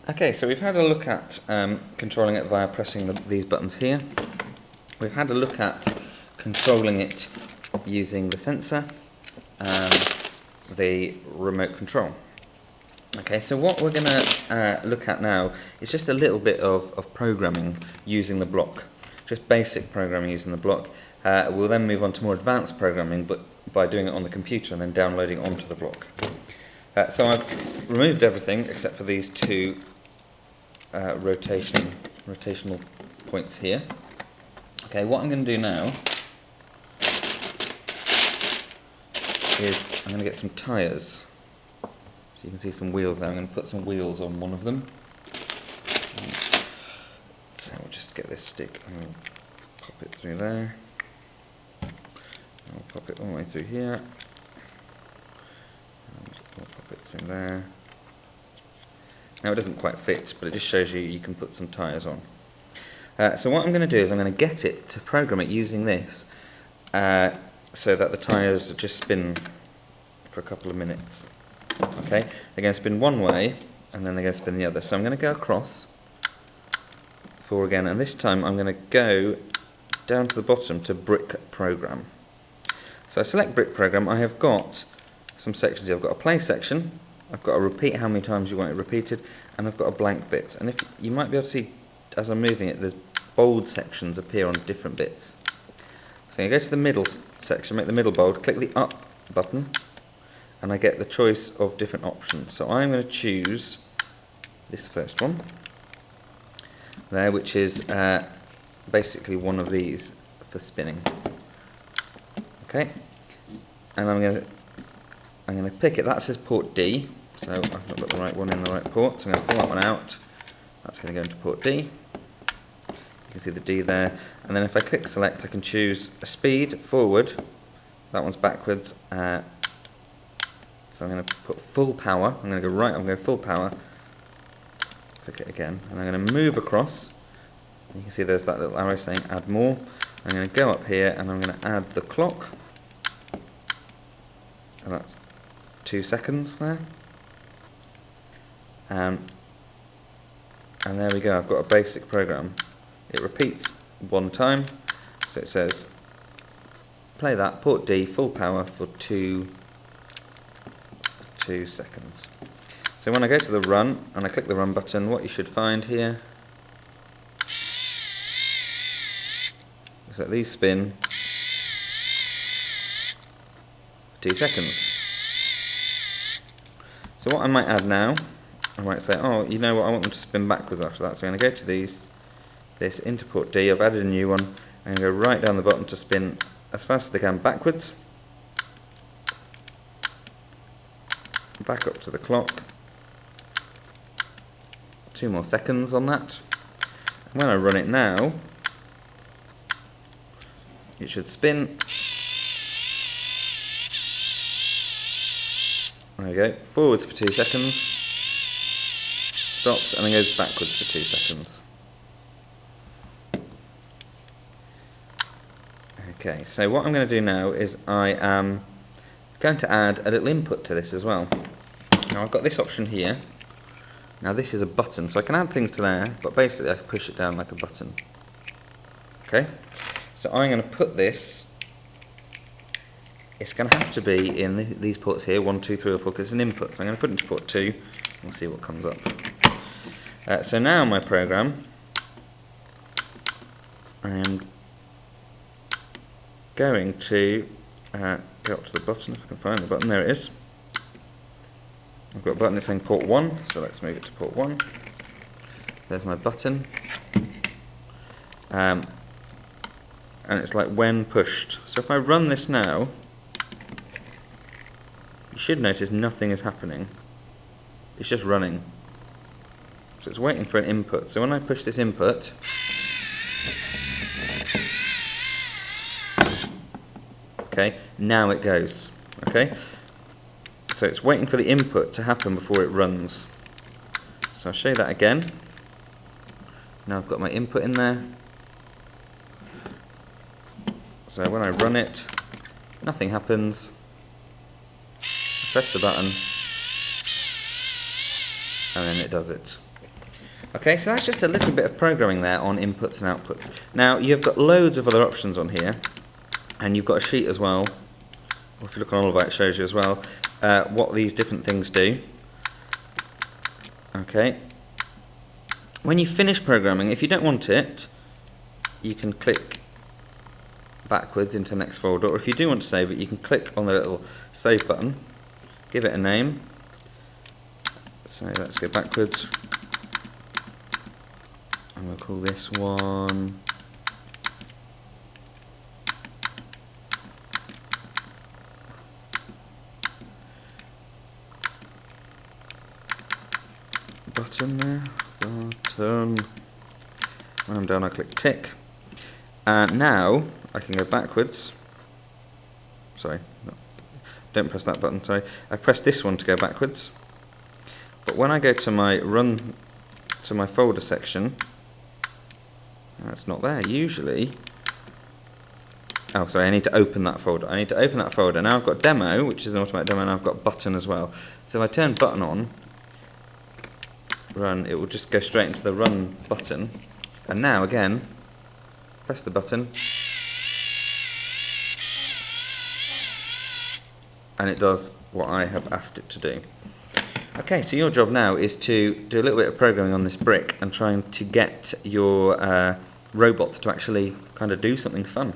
Okay, so we've had a look at controlling it via pressing these buttons here. We've had a look at controlling it using the sensor and the remote control. Okay, so what we're going to look at now is just a little bit of programming using the block. Just basic programming using the block. We'll then move on to more advanced programming, but by doing it on the computer and then downloading onto the block. So I've removed everything except for these two rotational points here. Okay, what I'm going to do now is I'm going to get some tyres. So you can see some wheels there. I'm going to put some wheels on one of them. So we'll just get this stick and we'll pop it through there. I'll pop it all the way through here. And we'll pop it through there. Now it doesn't quite fit, but it just shows you can put some tyres on. So what I'm going to do is I'm going to get it to program it using this so that the tyres just spin for a couple of minutes. Okay, they're going to spin one way and then they're going to spin the other. So I'm going to go across 4 again, and this time I'm going to go down to the bottom to brick program. So I select brick program. I have got some sections here. I've got a play section, I've got a repeat how many times you want it repeated, and I've got a blank bit. And if you might be able to see as I'm moving it, the bold sections appear on different bits. So you go to the middle section, make the middle bold, click the up button, and I get the choice of different options. So I'm going to choose this first one there, which is basically one of these for spinning. Okay, and I'm going to pick it. That says port D, so I've not got the right one in the right port, so I'm going to pull that one out. That's going to go into port D. You can see the D there, and then if I click select, I can choose a speed forward. That one's backwards. So I'm going to put full power. I'm going to go right. I'm going to go full power. Click it again, and I'm going to move across. You can see there's that little arrow saying add more. I'm going to go up here and I'm going to add the clock, and that's 2 seconds there. And there we go. I've got a basic program. It repeats 1 time, so it says play that port D full power for 2 seconds. So when I go to the run and I click the run button, what you should find here is that these spin for 2 seconds. So what I might add now, I might say, oh, you know what, I want them to spin backwards after that. So I'm going to go to this into port D. I've added a new one. I'm going to go right down the bottom to spin as fast as they can backwards. Back up to the clock. 2 more seconds on that. And when I run it now, it should spin. There we go. Forwards for 2 seconds. Stops and then goes backwards for 2 seconds. Okay, so what I'm going to do now is I am going to add a little input to this as well. Now I've got this option here. Now this is a button, so I can add things to there, but basically I can push it down like a button. Okay, so I'm going to put this, it's going to have to be in these ports here, 1, 2, 3 or 4, because it's an input. So I'm going to put it into port 2, and we'll see what comes up. So now my program, I am going to go up to the button, if I can find the button. There it is. I've got a button that's saying port 1, so let's move it to port 1. There's my button. And it's like when pushed. So if I run this now, you should notice nothing is happening. It's just running. So it's waiting for an input. So when I push this input, okay, now it goes. Okay, so it's waiting for the input to happen before it runs. So I'll show you that again. Now I've got my input in there. So when I run it, nothing happens. I press the button, and then it does it. Okay, so that's just a little bit of programming there on inputs and outputs. Now you've got loads of other options on here, and you've got a sheet as well. If you look on all of that, it shows you as well what these different things do. Okay. When you finish programming, if you don't want it, you can click backwards into the next folder, or if you do want to save it, you can click on the little save button, give it a name. So let's go backwards, and we'll call this one button there, button. When I'm done, I click tick, and now I can go backwards. Sorry, no, don't press that button, sorry. I press this one to go backwards, but when I go to my folder section, that's not there. Usually, oh sorry, I need to open that folder. I need to open that folder. Now I've got demo, which is an automatic demo, and I've got button as well. So if I turn button on, run, it will just go straight into the run button. And now again, press the button, and it does what I have asked it to do. Okay, so your job now is to do a little bit of programming on this brick and trying to get your robot to actually kind of do something fun.